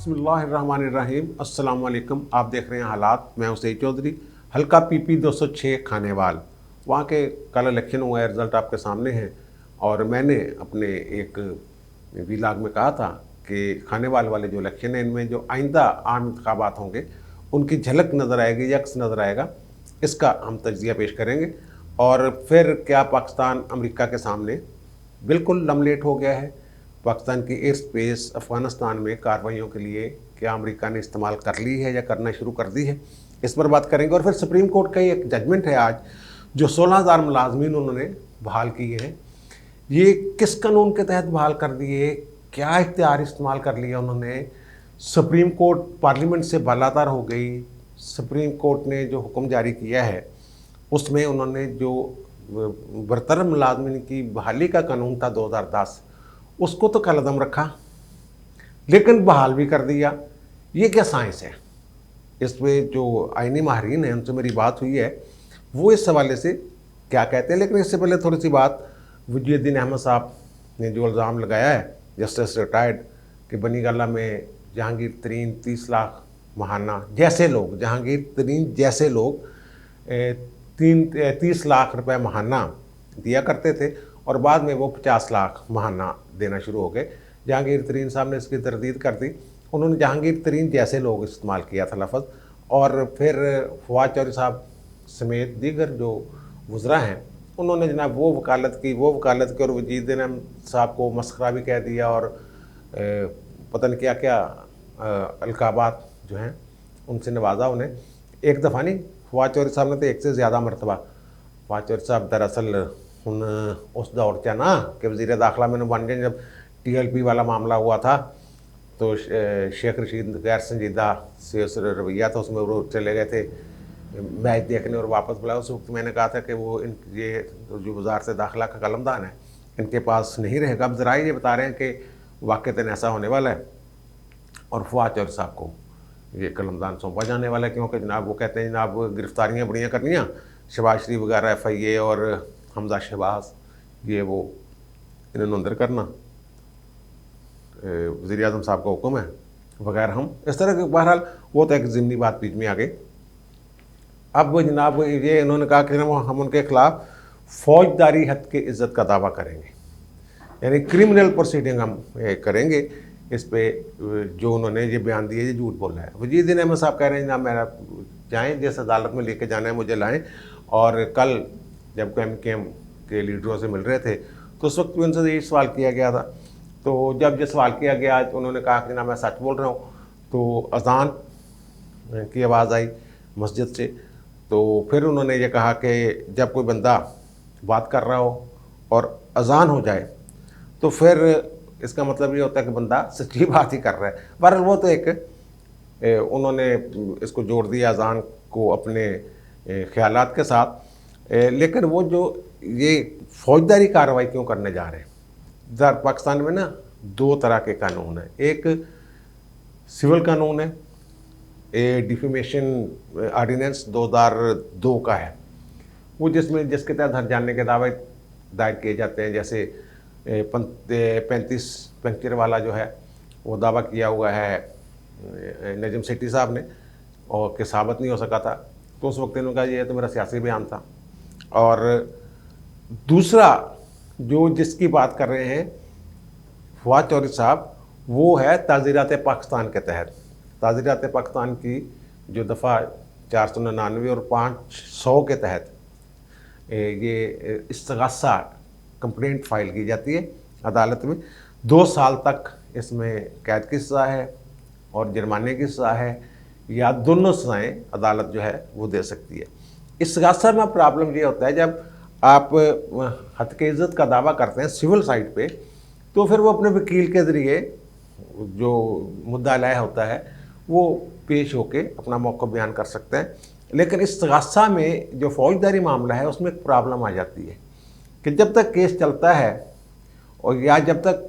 बिस्मिल्लाहिर्रहमानिर्रहीम। अस्सलाम वालेकुम। आप देख रहे हैं हालात। मैं हुसैन चौधरी, हल्का PP 206 खानेवाल। वहाँ के कल इलेक्शन हुआ है, रिज़ल्ट आपके सामने है। और मैंने अपने एक व्लॉग में कहा था कि खानेवाल वाले जो इलेक्शन है, इनमें जो आइंदा आम इंतखाबात होंगे उनकी झलक नज़र आएगी, यक्स नज़र आएगा। इसका हम तज्ज़िया पेश करेंगे। और फिर क्या पाकिस्तान अमेरिका के सामने बिल्कुल लमलेट हो गया है? पाकिस्तान की एयर स्पेस अफ़गानिस्तान में कार्रवाइयों के लिए क्या अमेरिका ने इस्तेमाल कर ली है या करना शुरू कर दी है, इस पर बात करेंगे। और फिर सुप्रीम कोर्ट का एक जजमेंट है आज, जो 16,000 मुलाजमीन उन्होंने बहाल किए हैं। ये किस कानून के तहत बहाल कर दिए, क्या इख्तियार इस्तेमाल कर लिया उन्होंने? सुप्रीम कोर्ट पार्लियामेंट से बालातर हो गई। सुप्रीम कोर्ट ने जो हुक्म जारी किया है उसमें उन्होंने जो बरतर मुलाजमीन की बहाली का कानून था 2010, उसको तो कलअदम रखा, लेकिन बहाल भी कर दिया। ये क्या साइंस है? इसमें जो आईनी माहिरीन हैं उनसे मेरी बात हुई है, वो इस हवाले से क्या कहते हैं। लेकिन इससे पहले थोड़ी सी बात, वजीउद्दीन अहमद साहब ने जो इल्ज़ाम लगाया है, जस्टिस रिटायर्ड, कि बनी गाला में जहांगीर तरीन 30 लाख महाना जैसे लोग, जहांगीर तरीन जैसे लोग 30 लाख रुपए महाना दिया करते थे और बाद में वो 50 लाख महाना देना शुरू हो गए। जहांगीर तरीन साहब ने इसकी तरदीद कर दी। उन्होंने जहांगीर तरीन जैसे लोग इस्तेमाल किया था लफ्ज़। और फिर फवाद चौधरी साहब समेत दीगर जो वज़रा हैं, उन्होंने जनाब वो वकालत की और वजीउद्दीन अहमद साहब को मस्खरा भी कह दिया और पता नहीं क्या क्या अलकाबात जो हैं उनसे नवाजा उन्हें। एक दफ़ा नहीं, फवाद चौधरी साहब ने तो एक से ज़्यादा मरतबा। फवाद चौधरी साहब दरअसल उन उस दौर चा ना कि वज़ीर दाखिला में बन गए, जब TLP वाला मामला हुआ था तो शेख रशीद गैर संजीदा से उस रवैया था, उसमें वो चले गए थे मैच देखने और वापस बुलाया। उस वक्त मैंने कहा था कि वो ये जो वज़ारत दाखिला का कलमदान है इनके पास नहीं रहेगा। अब ज़रा ये बता रहे हैं कि वाक़तन ऐसा होने वाला है और फवाद चौधरी साहब को ये कलमदान सौंपा जाने वाला है, क्योंकि जनाब वो कहते हैं जनाब गिरफ्तारियाँ बड़ियाँ करनियाँ, शहबाज शरीफ वगैरह FIA और हमजा शहबाज ये वो इन्होंने अंदर करना, वज़ीर आज़म साहब का हुक्म है वगैरह। हम इस तरह के, बहरहाल वो तो एक ज़िमनी बात बीच में आ गई। अब जनाब ये इन्होंने कहा कि हम उनके खिलाफ फौजदारी हद की इज़्ज़त का दावा करेंगे, यानी क्रिमिनल प्रोसीडिंग हम करेंगे। इस पे जो उन्होंने ये बयान दिए, ये झूठ बोल रहा है। वजीउद्दीन अहमद साहब कह रहे हैं जनाब मेरा जाएँ, जिस अदालत में लेके जाना है मुझे लाएँ। और कल जब MKM के लीडरों से मिल रहे थे तो उस वक्त भी उनसे यही सवाल किया गया था। तो जब ये सवाल किया गया तो उन्होंने कहा कि ना मैं सच बोल रहा हूँ। तो अज़ान की आवाज़ आई मस्जिद से। तो फिर उन्होंने ये कहा कि जब कोई बंदा बात कर रहा हो और अज़ान हो जाए तो फिर इसका मतलब ये होता है कि बंदा सच्ची बात ही कर रहा है। बहरहाल वो तो एक उन्होंने इसको जोड़ दिया अज़ान को अपने ख्यालात के साथ। लेकिन वो जो ये फौजदारी कार्रवाई क्यों करने जा रहे हैं? पाकिस्तान में ना दो तरह के कानून हैं। एक सिविल कानून है, डिफेमेशन ऑर्डिनेंस 2002 का है, वो जिसके तहत हर जानने के दावे दायर किए जाते हैं। जैसे 35 पंक्चर वाला जो है वो दावा किया हुआ है नजम सेठी साहब ने, और कि साबित नहीं हो सका था, तो उस वक्त इन्होंने कहा ये तो मेरा सियासी बयान था। और दूसरा जो जिसकी बात कर रहे हैं फवाद चौधरी साहब, वो है ताज़ीरात पाकिस्तान के तहत। ताज़ीरात पाकिस्तान की जो दफ़ा 499 और 500 के तहत ये इस्तग़ासा कंप्लेंट फ़ाइल की जाती है अदालत में। 2 साल तक इसमें कैद की सज़ा है और जुर्माने की सज़ा है, या दोनों सज़ाएँ अदालत जो है वो दे सकती है। इस्तग़ासा में प्रॉब्लम ये होता है, जब आप हद की इज़्ज़त का दावा करते हैं सिविल साइड पे, तो फिर वो अपने वकील के ज़रिए जो मुद्दा लाया होता है वो पेश होके अपना मौक़िफ़ बयान कर सकते हैं। लेकिन इस्तग़ासा में जो फ़ौजदारी मामला है उसमें एक प्रॉब्लम आ जाती है कि जब तक केस चलता है और या जब तक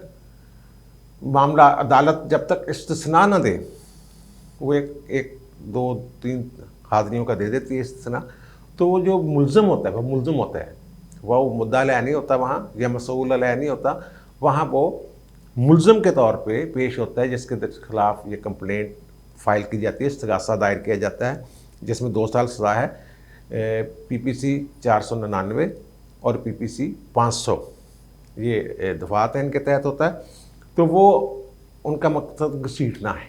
मामला अदालत जब तक इस्तिस्ना न दे, वो एक 2-3 हाज़िरियों का दे देती है इस्तिस्ना, तो वो जो मुल्ज़म होता है वो मुल्ज़म होता है, वह मुद्दा अलैह नहीं होता वहाँ, या मसूल अलैह नहीं होता वहाँ, वो मुलज़म के तौर पे पेश होता है, जिसके खिलाफ ये कंप्लेंट फाइल की जाती है, इस्तगासा दायर किया जाता है, जिसमें 2 साल सज़ा है। PPC 499 और PPC 500 ये दफ़ात है इनके तहत होता है। तो वो उनका मकसद घसीटना है।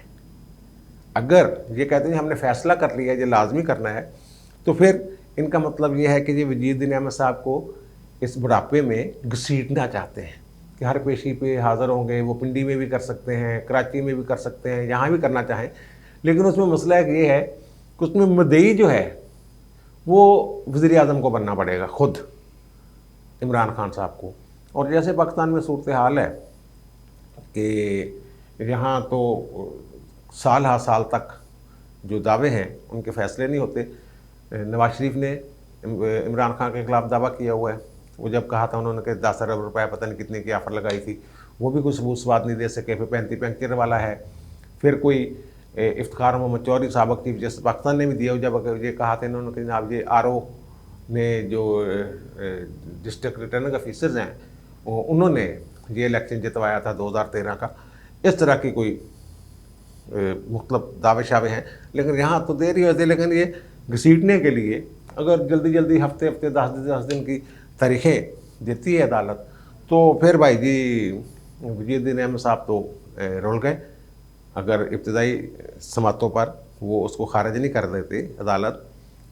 अगर ये कहते हैं हमने फ़ैसला कर लिया ये लाजमी करना है, तो फिर इनका मतलब ये है कि ये वजीरुद्दीन अहमद साहब को इस बुढ़ापे में घसीटना चाहते हैं कि हर पेशी पे हाज़िर होंगे। वो पिंडी में भी कर सकते हैं, कराची में भी कर सकते हैं, यहाँ भी करना चाहें, लेकिन उसमें मसला एक ये है कि उसमें मदई जो है वो वज़ीर आज़म को बनना पड़ेगा, ख़ुद इमरान खान साहब को। और जैसे पाकिस्तान में सूरत हाल है कि यहाँ तो साल हा साल तक जो दावे हैं उनके फ़ैसले नहीं होते। नवाज शरीफ ने इमरान खान के ख़िलाफ़ दावा किया हुआ है। वो जब कहा था उन्होंने कि 10 अरब रुपये पता नहीं कितने की ऑफ़र लगाई थी, वो भी कुछ सबूत सवाद नहीं दे सके। फिर 35 पैंतीर वाला है। फिर कोई इफ्तिखार मोहम्मद चौधरी साबक चीफ जस्टिस पाकिस्तान ने भी दिया, जब ये कहा था इन्होंने कि जनाब ये RO ने जो डिस्ट्रिक्ट रिटर्निंग ऑफिसर्स हैं उन्होंने ये इलेक्शन जितवाया था 2013 का। इस तरह की कोई मतलब दावे शावे हैं, लेकिन यहाँ तो देर ही होती है। लेकिन ये घसीटने के लिए अगर जल्दी जल्दी हफ्ते 10 दिन की तारीखें देती है अदालत, तो फिर भाई जी वजीरुद्दीन अहमद साहब तो रुल गए। अगर इब्तदाई समातों पर वो उसको खारिज नहीं कर देते अदालत,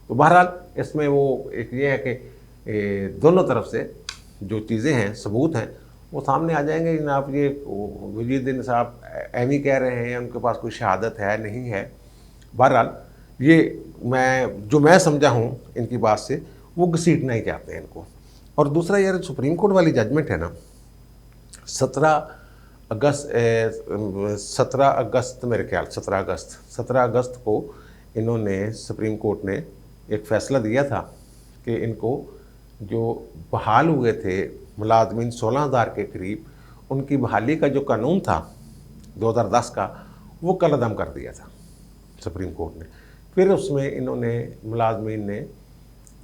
तो बहरहाल इसमें वो एक ये है कि दोनों तरफ से जो चीज़ें हैं, सबूत हैं, वो सामने आ जाएंगे। जनाब ये वजीरुद्दीन साहब एम ही कह रहे हैं, उनके पास कोई शहादत है नहीं है। बहरहाल ये मैं समझा हूँ इनकी बात से, वो घसीटना ही चाहते हैं इनको। और दूसरा यार सुप्रीम कोर्ट वाली जजमेंट है ना, 17 अगस्त मेरे ख्याल 17 अगस्त को इन्होंने सुप्रीम कोर्ट ने एक फ़ैसला दिया था कि इनको जो बहाल हुए थे मुलाजमीन 16,000 के करीब, उनकी बहाली का जो कानून था 2010 का, वो कलअदम कर दिया था सुप्रीम कोर्ट ने। फिर उसमें इन्होंने मुलाजमीन ने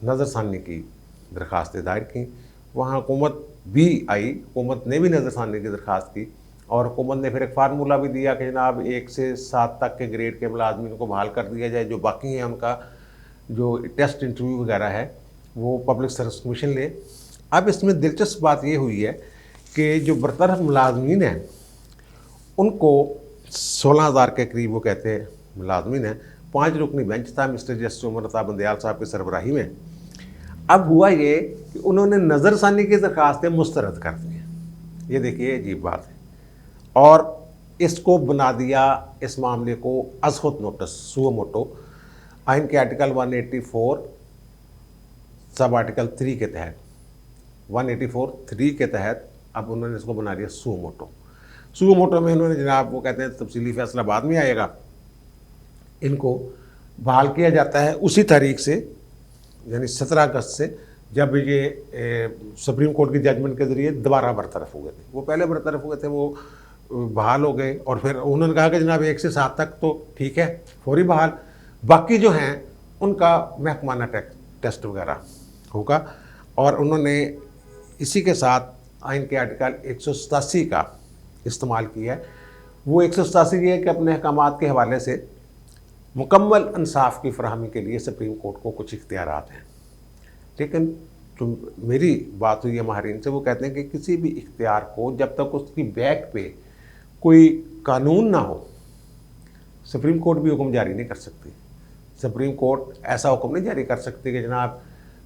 नज़रसानी की दरख्वास्तें दायर की। वहाँ हुकूमत भी आई, हुकूमत ने भी नज़रसानी की दरख्वास्त की, और हुकूमत ने फिर एक फार्मूला भी दिया कि जनाब 1 से 7 तक के ग्रेड के मुलाजमीन को बहाल कर दिया जाए। जो बाकी हैं उनका जो टेस्ट इंटरव्यू वगैरह है वो पब्लिक सर्विस कमीशन ले। अब इसमें दिलचस्प बात ये हुई है कि जो बरतरफ मुलाजमीन हैं उनको 16,000 के करीब वो कहते हैं मुलाजमीन हैं। 5 रुकनी बेंच था मिस्टर जस्टिस उमर अता बंदयाल साहब की सरबराही में। अब हुआ ये कि उन्होंने नज़रसानी की दरख्वास्तें मुस्तरद कर दी। ये देखिए अजीब बात है। और इसको बना दिया, इस मामले को अज़ख़ुद नोटिस सुओ मोटो आइन के आर्टिकल 184 सब आर्टिकल 3 के तहत 184(3) के तहत अब उन्होंने इसको बना दिया सुओ मोटो। सुओ मोटो में उन्होंने जनाब वो कहते हैं तफसीली फ़ैसला बाद में आएगा, इनको बहाल किया जाता है उसी तारीख से, यानी 17 अगस्त से, जब ये सुप्रीम कोर्ट की जजमेंट के ज़रिए दोबारा बरतरफ हुए थे। वो पहले बरतरफ हुए थे, वो बहाल हो गए। और फिर उन्होंने कहा कि जनाब 1 से 7 तक तो ठीक है, फौरी बहाल, बाकी जो हैं उनका महकमाना टेस्ट वगैरह होगा। और उन्होंने इसी के साथ आइन के आर्टिकल 187 का इस्तेमाल किया है। वो 187 ये है कि अपने अहकामात के हवाले से मुकम्मल इंसाफ की फराहमी के लिए सुप्रीम कोर्ट को कुछ इख्तियारात हैं। लेकिन जो मेरी बात हुई है माहरीन से, वो कहते हैं कि किसी भी इख्तियार को जब तक उसकी बैक पे कोई कानून ना हो, सुप्रीम कोर्ट भी हुक्म जारी नहीं कर सकती। सुप्रीम कोर्ट ऐसा हुक्म नहीं जारी कर सकती कि जनाब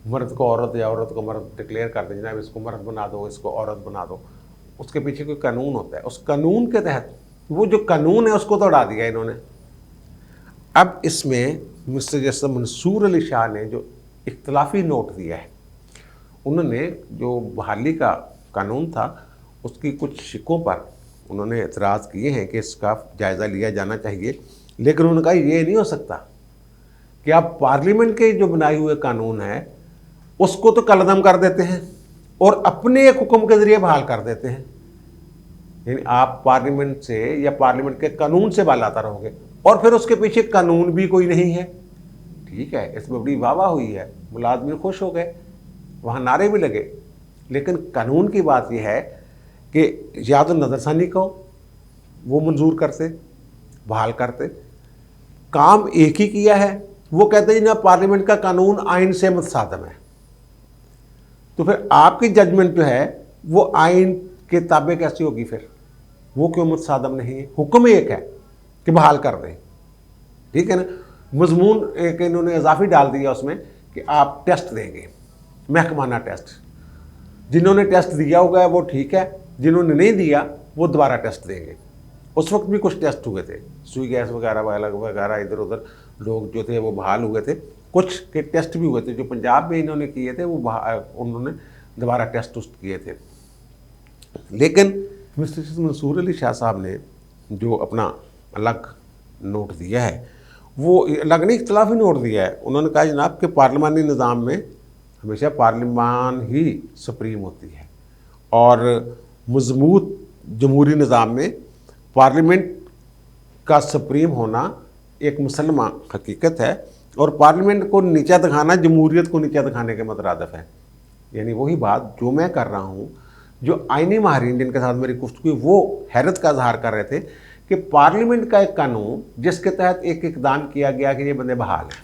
मर्द को औरत या औरत को मर्द डिक्लेयर कर दे, जनाब इसको मर्द बना दो, इसको औरत बना दो। उसके पीछे कोई कानून होता है, उस कानून के तहत वो जो कानून है उसको तो उड़ा दिया इन्होंने। अब इसमें मिस्टर जस्टिस मंसूर अली शाह ने जो इख्तलाफी नोट दिया है, उन्होंने जो बहाली का कानून था उसकी कुछ शिकों पर उन्होंने एतराज़ किए हैं कि इसका जायज़ा लिया जाना चाहिए। लेकिन उन्होंने कहा ये नहीं हो सकता कि आप पार्लियामेंट के जो बनाए हुए कानून है उसको तो कलअदम कर देते हैं और अपने एक हुक्म के ज़रिए बहाल कर देते हैं। यानी आप पार्लियामेंट से या पार्लियामेंट के कानून से बहालाता रहोगे और फिर उसके पीछे कानून भी कोई नहीं है। ठीक है, इसमें बड़ी वाह हुई है, मुलाजमीन खुश हो गए, वहाँ नारे भी लगे। लेकिन कानून की बात यह है कि या तो नज़रसानी को वो मंजूर करते, बहाल करते। काम एक ही किया है, वो कहते हैं जनाब पार्लियामेंट का कानून आइन से मुतसादम है। तो फिर आपकी जजमेंट जो है वो आइन के ताबे कैसी होगी? फिर वो क्यों मुतसादम नहीं है? हुक्म एक है कि बहाल कर दें, ठीक है ना। मजमून एक इन्होंने इजाफी डाल दिया उसमें कि आप टेस्ट देंगे, महकमाना टेस्ट। जिन्होंने टेस्ट दिया होगा वो ठीक है, जिन्होंने नहीं दिया वो दोबारा टेस्ट देंगे। उस वक्त भी कुछ टेस्ट हुए थे, सुई गैस वगैरह वगैरह, इधर उधर लोग जो थे वो बहाल हुए थे। कुछ के टेस्ट भी हुए थे जो पंजाब में इन्होंने किए थे, वो उन्होंने दोबारा टेस्ट उस्ट किए थे। लेकिन मिस्टर मंसूर अली शाह साहब ने जो अपना अलग नोट दिया है, वो अलग नहीं, इख्तलाफी नोट दिया है। उन्होंने कहा जनाब कि पार्लिमानी निज़ाम में हमेशा पार्लिमान ही सुप्रीम होती है और मजबूत जमहूरी निज़ाम में पार्लियामेंट का सुप्रीम होना एक मुसलमा हकीकत है और पार्लियामेंट को नीचा दिखाना जमहूरियत को नीचा दिखाने के मुतरादिफ है। यानी वही बात जो मैं कर रहा हूँ, जो आइनी माहिरीन जिनके साथ मेरी गुफ्तगू वो हैरत का इजहार कर रहे थे कि पार्लियामेंट का एक कानून जिसके तहत एक इकदाम किया गया कि ये बंदे बहाल हैं,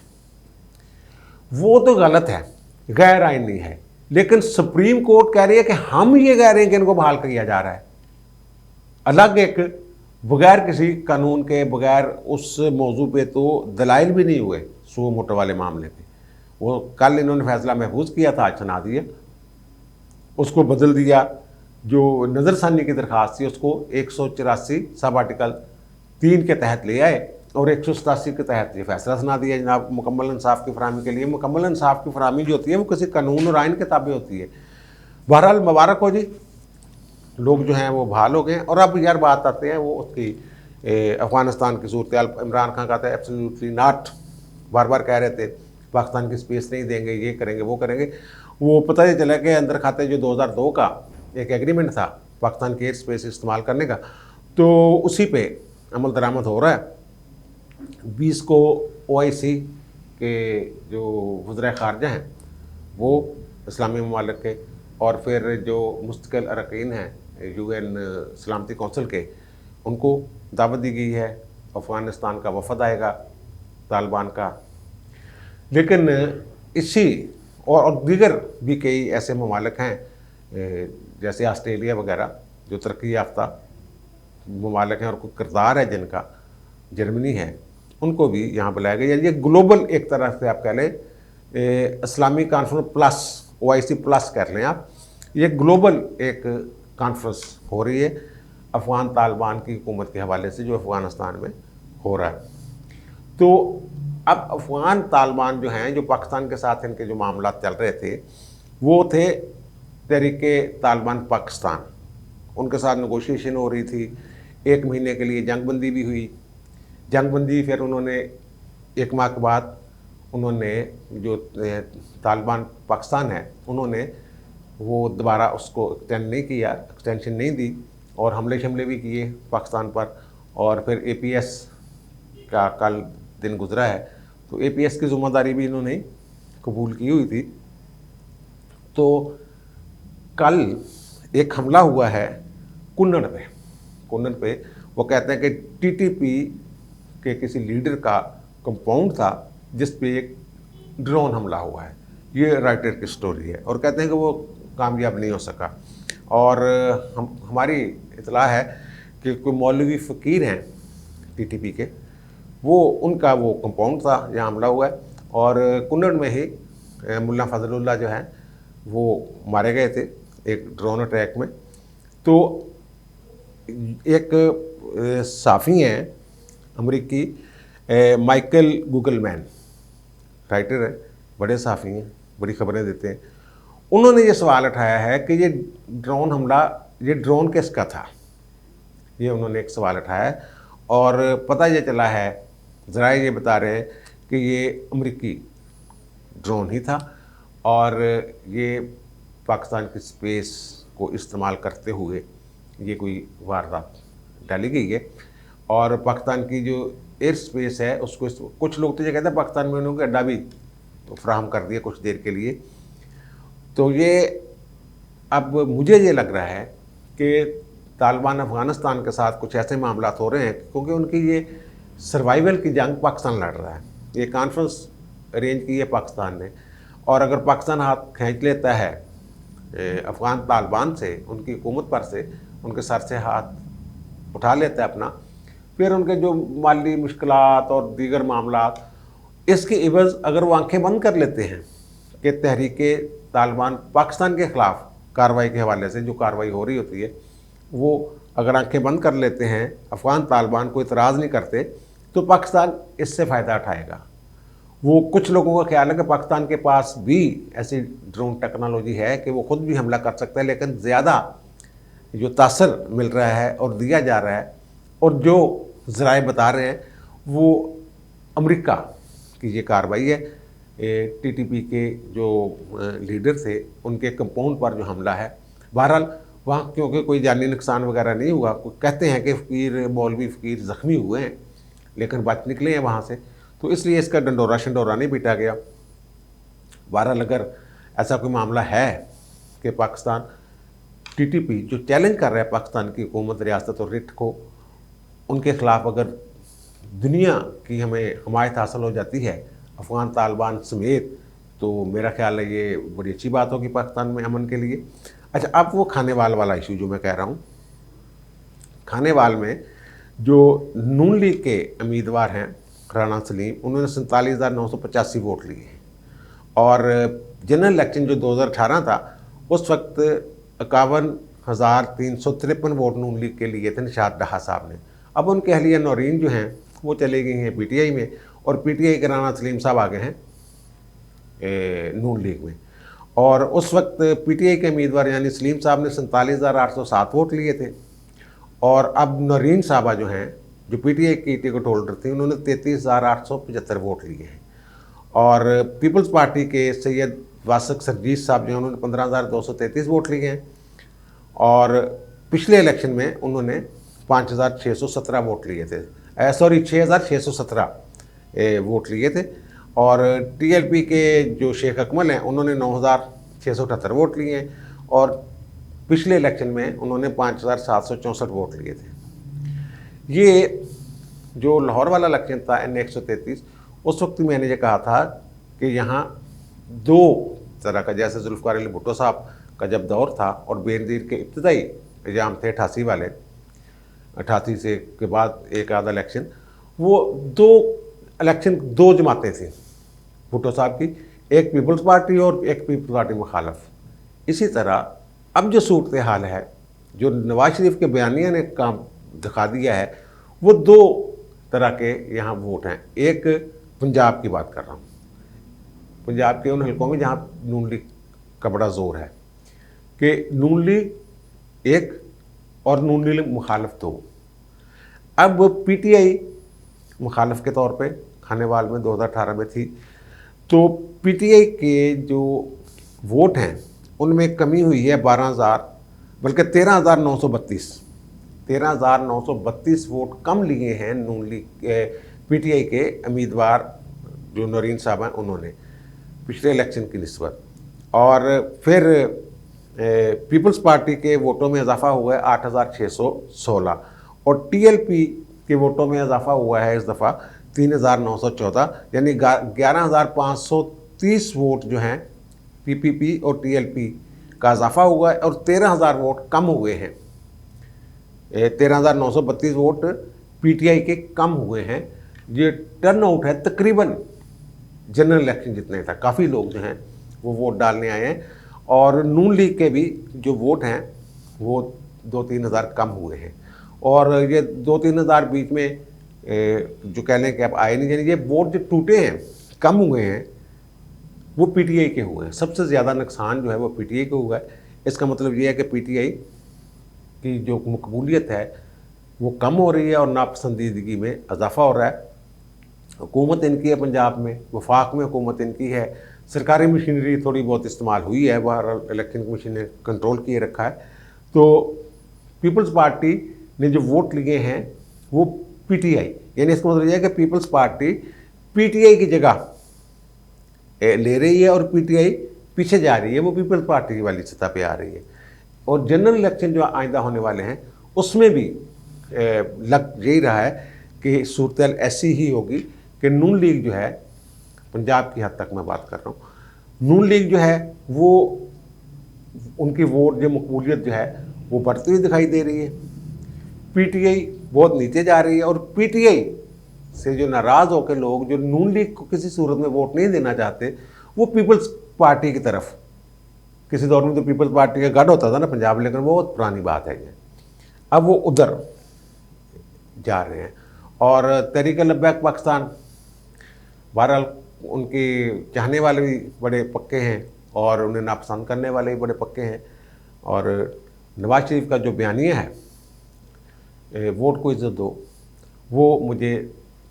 वो तो गलत है, गैर आइनी है। लेकिन सुप्रीम कोर्ट कह रही है कि हम ये कह रहे हैं कि इनको बहाल किया जा रहा है, अलग एक बगैर किसी कानून के, बगैर उस मौजू पे तो दलाइल भी नहीं हुए सो मोटो वाले मामले पे। वो कल इन्होंने फैसला महफूज किया था, आज सुना दिया, उसको बदल दिया। जो नज़रसानी की दरख्वास्त थी उसको 184 सब आर्टिकल 3 के तहत ले आए और 187 के तहत ये फैसला सुना दिया जनाब मुकम्मल इंसाफ की फराहमी के लिए। मुकम्मल इंसाफ की फराहमी जो होती है वो किसी कानून और आइन के ताबे होती है। बहरहाल मुबारक हो जी, लोग जो हैं वो बहाल हो गए। और अब यार बात आते हैं वो उसकी अफ़गानिस्तान की सूरत। इमरान खान कहता है एब्सोल्युटली नॉट, बार बार कह रहे थे पाकिस्तान की स्पेस नहीं देंगे, ये करेंगे वो करेंगे। वो पता ही चला कि अंदर खाते जो 2002 का एक एग्रीमेंट था पाकिस्तान के एयर स्पेस इस्तेमाल करने का, तो उसी पे अमल दरामद हो रहा है। 20 को OIC के जो वज़ीर ख़ारजा हैं वो इस्लामी ममालिक के, और फिर जो मुस्तकिल अरकान हैं UN सलामती कौंसिल के, उनको दावत दी गई है। अफ़गानिस्तान का वफद आएगा तालिबान का। लेकिन इसी और दीगर भी कई ऐसे ममालिक हैं जैसे ऑस्ट्रेलिया वगैरह जो तरक्की याफ्ता ममालिक हैं और कोई किरदार है जिनका, जर्मनी है, उनको भी यहाँ बुलाया गया। ये ग्लोबल एक तरह से आप कह लें Islamic conference plus, OIC plus कर लें आप, ये ग्लोबल एक कॉन्फ्रेंस हो रही है अफ़गान तालिबान की हुकूमत के हवाले से जो अफ़गानिस्तान में हो रहा है। तो अब अफ़गान तालिबान जो हैं, जो पाकिस्तान के साथ इनके जो मामला चल रहे थे, वो थे तहरीके तालिबान पाकिस्तान, उनके साथ नेगोशिएशन हो रही थी। 1 महीने के लिए जंगबंदी भी हुई। जंगबंदी फिर उन्होंने 1 माह के बाद उन्होंने जो तालिबान पाकिस्तान है उन्होंने वो दोबारा उसको एक्सटेंड नहीं किया, एक्सटेंशन नहीं दी और हमले शमले भी किए पाकिस्तान पर। और फिर APS का कल दिन गुजरा है, तो APS की ज़िम्मेदारी भी इन्होंने कबूल की हुई थी। तो कल एक हमला हुआ है कुन्नड़ पे। वो कहते हैं कि TTP के किसी लीडर का कंपाउंड था जिस पे एक ड्रोन हमला हुआ है। ये राइटर की स्टोरी है और कहते हैं कि वो कामयाब नहीं हो सका। और हमारी इतला है कि कोई मौलवी फ़कीर हैं TTP के, वो उनका वो कंपाउंड था जहाँ हमला हुआ है। और कुन्नड़ में ही मुल्ला फजलुल्लाह जो हैं वो मारे गए थे एक ड्रोन अटैक में। तो एक साफ़ी हैं अमरीकी, माइकल गूगलमैन, राइटर है, बड़े साफ़ी हैं, बड़ी खबरें देते हैं। उन्होंने ये सवाल उठाया है कि ये ड्रोन हमला, ये ड्रोन किसका था, ये उन्होंने एक सवाल उठाया है। और पता ये चला है, ज़राए ये बता रहे हैं कि ये अमरीकी ड्रोन ही था और ये पाकिस्तान की स्पेस को इस्तेमाल करते हुए ये कोई वारदात डाली गई है। और पाकिस्तान की जो एयर स्पेस है उसको, कुछ लोग तो ये कहते हैं पाकिस्तान में उन्होंने अड्डा भी तो फ्राहम कर दिया कुछ देर के लिए। तो ये अब मुझे ये लग रहा है कि तालिबान अफ़गानिस्तान के साथ कुछ ऐसे मामला हो रहे हैं क्योंकि उनकी ये सर्वाइवल की जंग पाकिस्तान लड़ रहा है। ये कॉन्फ्रेंस अरेंज की है पाकिस्तान ने, और अगर पाकिस्तान हाथ खींच लेता है अफ़गान तालिबान से, उनकी हुकूमत पर से, उनके सर से हाथ उठा लेता है अपना, फिर उनके जो माली मुश्किलात और दीगर मामला, इसके इवज़ अगर वो आंखें बंद कर लेते हैं कि तहरीक तालिबान पाकिस्तान के ख़िलाफ़ कार्रवाई के हवाले से जो कार्रवाई हो रही होती है, वो अगर आंखें बंद कर लेते हैं, अफ़गान तालिबान को इतराज़ नहीं करते, तो पाकिस्तान इससे फ़ायदा उठाएगा। वो कुछ लोगों का ख्याल है कि पाकिस्तान के पास भी ऐसी ड्रोन टेक्नोलॉजी है कि वो खुद भी हमला कर सकता है, लेकिन ज़्यादा जो तासर मिल रहा है और दिया जा रहा है और जो ज़राए बता रहे हैं वो अमेरिका की ये कार्रवाई है। टीटीपी के जो लीडर थे उनके कंपाउंड पर जो हमला है, बहरहाल वहाँ क्योंकि कोई जानी नुकसान वगैरह नहीं हुआ, कहते हैं कि फ़कीर मौलवी फ़कीर ज़ख्मी हुए हैं लेकिन बच निकले हैं वहाँ से, तो इसलिए इसका डंडोरा शंडोरा नहीं पीटा गया। बहरहाल अगर ऐसा कोई मामला है कि पाकिस्तान टीटीपी जो चैलेंज कर रहा है पाकिस्तान की हुकूमत, रियासत और रिट को, उनके ख़िलाफ़ अगर दुनिया की हमें हमायत हासिल हो जाती है अफ़गान तालिबान समेत, तो मेरा ख्याल है ये बड़ी अच्छी बात होगी पाकिस्तान में अमन के लिए। अच्छा, अब वो खानेवाल वाला इशू जो मैं कह रहा हूँ, खानेवाल में जो नून लीग के उम्मीदवार हैं राना सलीम, उन्होंने 47,985 वोट लिए और जनरल इलेक्शन जो 2018 था उस वक्त 51,353 वोट नून लीग के लिए थे निशात डहा साहब ने। अब उनके अहलिया नौरीन जो हैं वो चले गई हैं पीटीआई में, और पीटीआई के राना सलीम साहब आ गए हैं नून लीग में। और उस वक्त पीटीआई के उम्मीदवार यानी सलीम साहब ने 47,807 वोट लिए थे, और अब नौरीन साहबा जो हैं जो पीटीआई की टिकट होल्डर थी, उन्होंने 33,875 वोट लिए हैं। और पीपल्स पार्टी के सैयद वासक सरजीत साहब जो हैं उन्होंने 15,233 वोट लिए हैं, और पिछले इलेक्शन में उन्होंने 5,617 वोट लिए थे, 6,617 वोट लिए थे। और टीएलपी के जो शेख अकमल हैं उन्होंने 9,678 वोट लिए हैं, और पिछले इलेक्शन में उन्होंने 5,764 वोट लिए थे। ये जो लाहौर वाला इलेक्शन था N 133, उस वक्त मैंने ये कहा था कि यहाँ दो तरह का, जैसे जुल्फ़िकार अली भुट्टो साहब का जब दौर था और बेनज़ीर के इब्तदाई एग्जाम थे 88 वाले, 88 से के बाद एक आधा इलेक्शन, वो दो इलेक्शन दो जमातें थी भुट्टो साहब की, एक पीपल्स पार्टी और एक पीपल्स पार्टी मुखालफ। इसी तरह अब जो सूरत हाल है, जो नवाज शरीफ के बयानिया ने काम दिखा दिया है, वो दो तरह के यहाँ वोट हैं। एक पंजाब की बात कर रहा हूँ, पंजाब के उन हल्कों में जहाँ नून लीग का बड़ा जोर है कि नून लीग एक और नून लीग मुखालफ दो। अब पीटीआई मुखालफ के तौर पे खानेवाल में 2018 में थी, तो पीटीआई के जो वोट हैं उनमें कमी हुई है 12,000 बल्कि 13,932 वोट कम लिए हैं नून लीग पीटीआई के उम्मीदवार जो नौरीन साहब हैं उन्होंने पिछले इलेक्शन की निस्बत। और फिर पीपल्स पार्टी के वोटों में इजाफा हुआ है 8,616, और टीएलपी के वोटों में इजाफा हुआ है इस दफ़ा 3,914, यानी 11,530 वोट जो हैं पीपीपी और टीएलपी का इजाफा हुआ है, और 13,000 वोट कम हुए हैं। 13,932 वोट पीटीआई के कम हुए हैं। ये टर्नआउट है तकरीबन जनरल इलेक्शन जितने था, काफ़ी लोग जो हैं वो वोट डालने आए हैं, और नून लीग के भी जो वोट हैं वो 2-3 हज़ार कम हुए हैं। और ये 2-3 हज़ार बीच में जो कह लें कि अब आए नहीं, यानी ये वोट जो टूटे हैं, कम हुए हैं, वो पीटीआई के हुए हैं। सबसे ज़्यादा नुकसान जो है वो पीटीआई को हुआ है। इसका मतलब ये है कि पीटीआई की जो मकबूलियत है वो कम हो रही है और नापसंदीदगी में इजाफा हो रहा है। हुकूमत इनकी है पंजाब में, वफाक में हुकूमत इनकी है, सरकारी मशीनरी थोड़ी बहुत इस्तेमाल हुई है, बाहर इलेक्शन कमीशन ने कंट्रोल किए रखा है। तो पीपल्स पार्टी ने जो वोट लिए हैं वो पीटीआई, यानी इसका मतलब यह है कि पीपल्स पार्टी पीटीआई की जगह ले रही है और पीटीआई पीछे जा रही है, वो पीपल्स पार्टी वाली सतह पे आ रही है। और जनरल इलेक्शन जो आइंदा होने वाले हैं उसमें भी लग यही रहा है कि सूरत ऐसी ही होगी कि नून लीग जो है, पंजाब की हद तक मैं बात कर रहा हूँ, नून लीग जो है वो उनकी वोट जो मकबूलियत जो है वो बढ़ती हुई दिखाई दे रही है। पीटीआई बहुत नीचे जा रही है और पीटीआई से जो नाराज़ होकर लोग जो नून लीग को किसी सूरत में वोट नहीं देना चाहते वो पीपल्स पार्टी की तरफ, किसी दौर में तो पीपल्स पार्टी का गढ़ होता था ना पंजाब, लेकिन वो बहुत पुरानी बात है ये, अब वो उधर जा रहे हैं। और तहरीक लब्बैक पाकिस्तान, बहरहाल उनके चाहने वाले भी बड़े पक्के हैं और उन्हें नापसंद करने वाले भी बड़े पक्के हैं। और नवाज शरीफ का जो बयानिया है वोट को इज़्ज़त दो, वो मुझे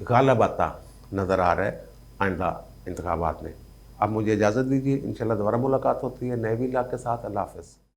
गालिब आता नज़र आ रहा है आइंदा इंतखाबात में। अब मुझे इजाज़त दीजिए, इंशाल्लाह दोबारा मुलाकात होती है नए वीलॉग के साथ। अल्लाह हाफ़िज़।